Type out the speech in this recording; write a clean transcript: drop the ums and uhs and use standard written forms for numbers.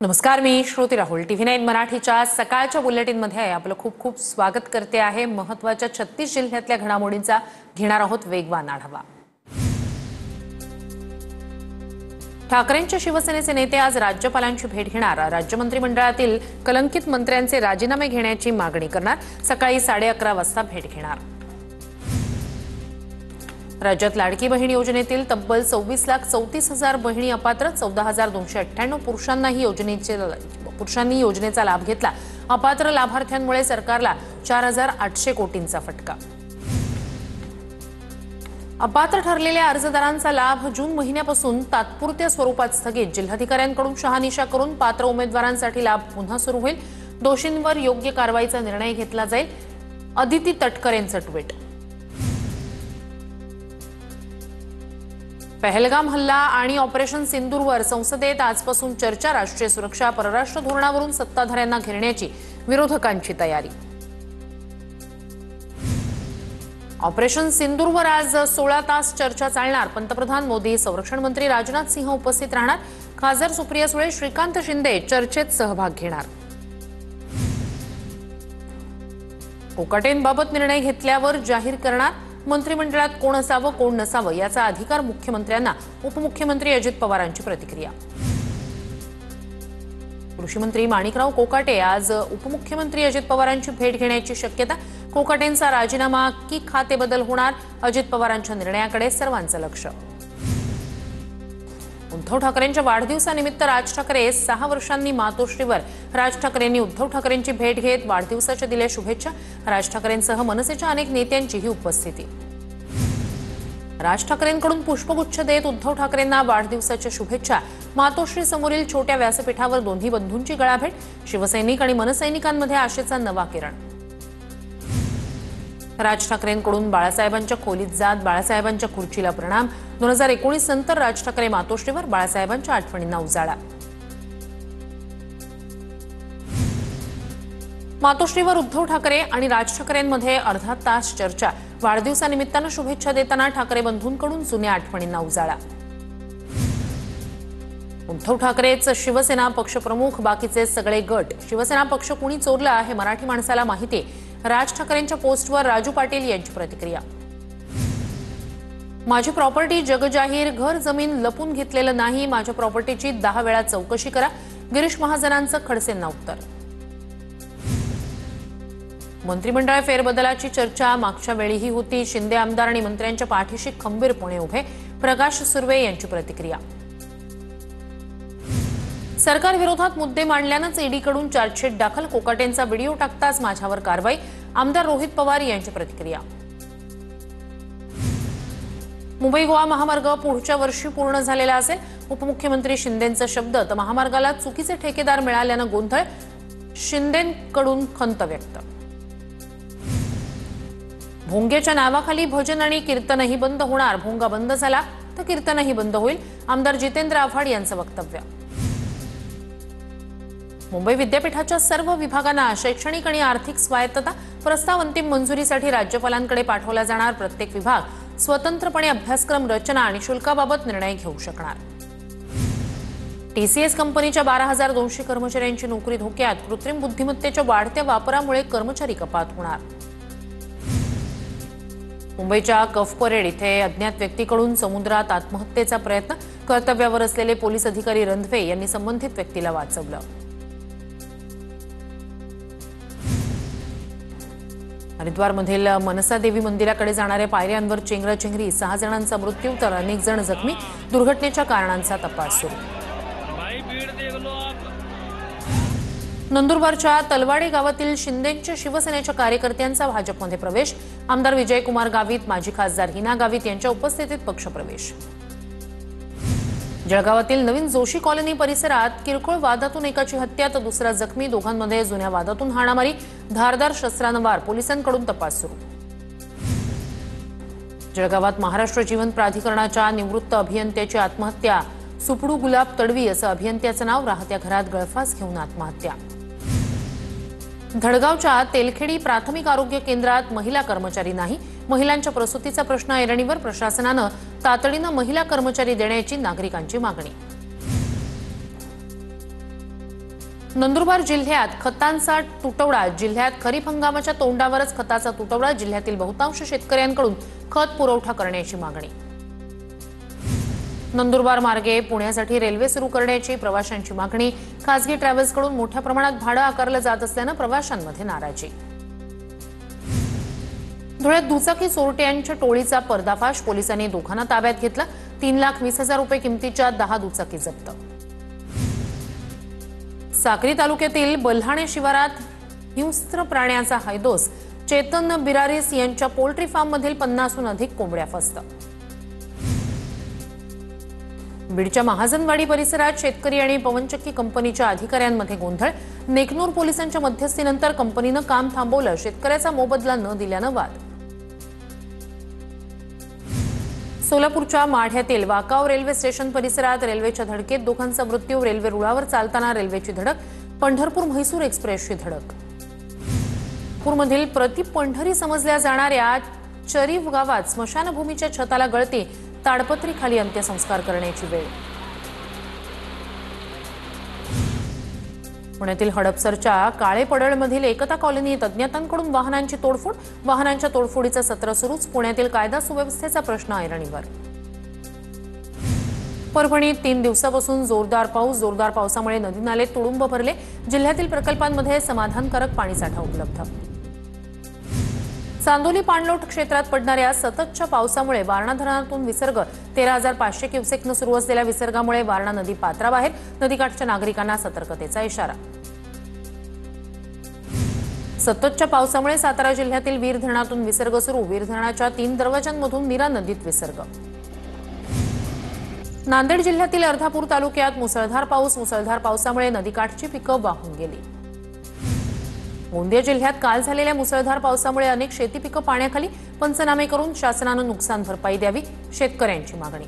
नमस्कार, मी श्रुती राहुल TV9 मराठीच्या सकाळच्या बुलेटिनमध्ये आपलं खूप खूप स्वागत करते आहे। महत्त्वाच्या 36 जिल्ह्यातल्या घडामोडींचा घेणार आहोत वेगवान आढावा। ठाकरेंच्या शिवसेनेचे नेते आज राज्यपालांची भेट घेणार। राज्य मंत्रिमंडळातील कलंकित मंत्र्यांचे राजीनामे घेण्याची मागणी करणार। सकाळी 11:30 वाजता भेट घेणार। राज्यात लाडकी बहीण योजनेतील तब्बल 26,34,000 बहिणी अपात्र, 14,298 पुरुषांनी योजनेचा लाभ घेतला। अपात्र लाभार्थ्यांमुळे सरकारला 4,800 कोटींचा फटका। अपात्र ठरलेल्या अर्जदारांचा लाभ जून महिन्यापासून तात्पुरत्या स्वरूपात स्थगित। जिल्हाधिकाऱ्यांकडून शहानिशा करून पात्र उमेदवारांसाठी लाभ पुन्हा सुरू होईल। दोषींवर योग्य कारवाईचा निर्णय घेतला जाईल। अदिती तटकरेंचं ट्विट। पहलगाम हल्ला आणि ऑपरेशन सिंदूरवर संसदेत आजपासून चर्चा। राष्ट्रीय सुरक्षा परराष्ट्र धोरणावरून सत्ताधाऱ्यांना घेरण्याची विरोधकांची तयारी। ऑपरेशन सिंदूरवर आज 16 तास चर्चा चालणार। पंतप्रधान मोदी, संरक्षण मंत्री राजनाथ सिंह उपस्थित राहणार। खासदार सुप्रिया सुळे, श्रीकांत शिंदे चर्चेत सहभाग घेणार। कोकाटेंबाबत निर्णय घेतल्यावर जाहीर करणार। मंत्रिमंडळात कोण असावं कोण नसावं याचा अधिकार मुख्यमंत्र्यांना। उपमुख्यमंत्री अजित पवारांची प्रतिक्रिया। कृषी मंत्री माणिकराव कोकाटे आज उपमुख्यमंत्री अजित पवारांची भेट घेण्याची शक्यता। कोकाटेंचा राजीनामा की खाते बदल होणार? अजित पवारांच्या निर्णयाकडे सर्वांचं लक्ष। उद्धव ठाकरेंच्या वाढदिवसानिमित्त राज ठाकरे 6 वर्षांनी मातोश्रीवर। राज ठाकरेंनी उद्धव ठाकरेंची भेट घेत वाढदिवसाच्या दिल्या शुभेच्छा। राज ठाकरेंसह मनसेच्या अनेक नेत्यांचीही उपस्थिती। राज ठाकरेंकडून पुष्पगुच्छ देत उद्धव ठाकरेंना वाढदिवसाच्या शुभेच्छा। मातोश्री समोरील छोट्या व्यासपीठावर दोन्ही बंधूंची गळाभेट। शिवसैनिक आणि मनसैनिकांमध्ये आशेचा नवा किरण। राज ठाकरेंकडून बाळासाहेबांच्या खोलीत जात बाळासाहेबांच्या खुर्चीला प्रणाम। 2019 नंतर राज ठाकरे मातोश्रीवर। बाळासाहेबांच्या आठवणींना उजाळा। मातोश्रीवर उद्धव ठाकरे आणि राज ठाकरेंमध्ये अर्धा तास चर्चा। वाढदिवसानिमित्तानं शुभेच्छा देताना ठाकरे बंधूंकडून जुन्या आठवणींना उजाळा। उद्धव ठाकरेच शिवसेना पक्षप्रमुख, बाकीचे सगळे गट। शिवसेना पक्ष कुणी चोरला हे मराठी माणसाला माहिती। राज ठाकरेंच्या पोस्टवर राजू पाटील यांची प्रतिक्रिया। माझी प्रॉपर्टी जगजाहीर, घर जमीन लपून घेतलेलं नाही। माझ्या प्रॉपर्टीची 10 वेळा चौकशी करा। गिरीश महाजनांचं खडसेंना उत्तर। मंत्रिमंडळ फेरबदलाची चर्चा मागच्या वेळीही होती। शिंदे आमदार आणि मंत्र्यांच्या पाठीशी खंबीरपणे उभे। प्रकाश सुर्वे यांची प्रतिक्रिया। सरकार विरोधात मुद्दे मांडल्यानंच ईडीकडून चार्जशीट दाखल। कोकाटेंचा व्हिडिओ टाकताच माझ्यावर कारवाई। आमदार रोहित पवार यांची प्रतिक्रिया। मुंबई गोवा महामार्ग पुढच्या वर्षी पूर्ण झालेला असेल। उपमुख्यमंत्री शिंदेंचा शब्द। तर महामार्गाला चुकीचे ठेकेदार मिळाल्यानं गोंधळ। शिंदेंकडून खंत व्यक्त। भोंग्याच्या नावाखाली भजन आणि कीर्तनही बंद होणार। भोंगा बंद झाला तर कीर्तनही बंद होईल। आमदार जितेंद्र आव्हाड यांचं वक्तव्य। मुंबई विद्यापीठाच्या सर्व विभागांना शैक्षणिक आणि आर्थिक स्वायत्तता। प्रस्ताव अंतिम मंजुरीसाठी राज्यपालांकडे पाठवला जाणार। प्रत्येक विभाग स्वतंत्रपणे अभ्यासक्रम रचना आणि शुल्काबाबत निर्णय घेऊ शकणार। TCS कंपनीच्या 12,200 कर्मचाऱ्यांची नोकरी धोक्यात। कृत्रिम बुद्धिमत्तेच्या वाढत्या वापरामुळे कर्मचारी कपात होणार। मुंबईच्या कफ परेड इथे अज्ञात व्यक्तीकडून समुद्रात आत्महत्येचा प्रयत्न। कर्तव्यावर असलेले पोलीस अधिकारी रंधवे यांनी संबंधित व्यक्तीला वाचवलं। हरिद्वारमधील मनसा देवी मंदिराकडे जाणाऱ्या पायऱ्यांवर चेंगराचेंगरी। 6 जणांचा मृत्यू तर अनेक जण जखमी। दुर्घटनेच्या कारणांचा तपास सुरू। नंदुरबारच्या तलवाडे गावातील शिंदेंच्या शिवसेनेच्या कार्यकर्त्यांचा भाजपमध्ये प्रवेश। आमदार विजयकुमार गावित, माजी खासदार हिना गावित यांच्या उपस्थितीत पक्षप्रवेश। जळगावातील नवीन जोशी कॉलनी परिसरात किरकोळ वादातून एकाची हत्या तर दुसरा जखमी। दोघांमध्ये जुन्या वादातून हाणामारी। धारदार शस्त्रानं वार। पोलिसांकडून तपास सुरू। जळगावात महाराष्ट्र जीवन प्राधिकरणाच्या निवृत्त अभियंत्याची आत्महत्या। सुपडू गुलाब तडवी असं अभियंत्याचं नाव। राहत्या घरात गळफास घेऊन आत्महत्या। धडगावच्या तेलखेडी प्राथमिक आरोग्य केंद्रात महिला कर्मचारी नाही। महिलांच्या प्रसूतीचा प्रश्न ऐरणीवर। प्रशासनानं तातडीनं महिला कर्मचारी देण्याची नागरिकांची मागणी। नंदुरबार जिल्ह्यात खतांचा तुटवडा. जिल्ह्यात खरीप हंगामाच्या तोंडावरच खताचा तुटवडा. जिल्ह्यातील बहुतांश शेतकऱ्यांकडून खत पुरवठा करण्याची मागणी. नंदुरबार मार्गे पुण्यासाठी रेल्वे सुरू करण्याची प्रवाशांची मागणी. खासगी ट्रॅव्हल्सकडून मोठ्या प्रमाणात भाडं आकारलं जात असल्यानं प्रवाशांमध्ये नाराजी. धुळ्यात दुचाकी चोरट्यांच्या टोळीचा पर्दाफाश. पोलिसांनी दोघांना ताब्यात घेतला. 3,20,000 रुपये किमतीच्या 10 दुचाकी जप्त. साक्री तालुक्यातील बल्हाणे शिवारात हिंस्त्र प्राण्याचा हैदोस. चेतन बिरारीस यांच्या पोल्ट्री फार्ममधील 50हून अधिक कोंबड्या फस्त. बीडच्या महाजनवाडी परिसरात शेतकरी आणि पवनचक्की कंपनीच्या अधिकाऱ्यांमध्ये गोंधळ. नेकनूर पोलिसांच्या मध्यस्थीनंतर कंपनीनं काम थांबवलं. शेतकऱ्याचा मोबदला न दिल्यानं वाद. सोलापूरच्या माढ्यातील वाकाव रेल्वे स्टेशन परिसरात रेल्वेच्या धडकेत दोघांचा मृत्यू. रेल्वे रुळावर चालताना रेल्वेची धडक. पंढरपूर म्हैसूर एक्सप्रेसची धडक. पूरमधील प्रति पंढरी समजल्या जाणाऱ्या चरीव गावात स्मशानभूमीच्या छताला गळती. ताडपत्रीखाली अंत्यसंस्कार करण्याची वेळ. पुण्यातील हडपसरच्या काळेपडळमधील एकता कॉलनीत अज्ञातांकडून वाहनांची तोडफोड. वाहनांच्या तोडफोडीचं सत्र सुरूच. पुण्यातील कायदा सुव्यवस्थेचा प्रश्न ऐरणीवर. परभणीत 3 दिवसापासून जोरदार पाऊस. जोरदार पावसामुळे नदी नाले तुडुंब भरले. जिल्ह्यातील प्रकल्पांमध्ये समाधानकारक पाणीसाठा उपलब्ध. चांदोली पाणलोट क्षेत्रात पडणाऱ्या सततच्या पावसामुळे वारणा धरणातून विसर्ग. 13,500 क्युसेकनं सुरू असलेल्या विसर्गामुळे वारणा नदी पात्राबाहेर. नदीकाठच्या नागरिकांना सतर्कतेचा इशारा. सततच्या पावसामुळे सातारा जिल्ह्यातील वीर धरणातून विसर्ग सुरू. वीर धरणाच्या 3 दरवाजांमधून नीरा नदीत विसर्ग. नांदेड जिल्ह्यातील अर्धापूर तालुक्यात मुसळधार पाऊस. मुसळधार पावसामुळे नदीकाठची पिकं वाहून गेली. गोंदिया जिल्ह्यात काल झालेल्या मुसळधार पावसामुळे अनेक शेती पिकं पाण्याखाली. पंचनामे करून शासनानं नुकसान भरपाई द्यावी. शेतकऱ्यांची मागणी.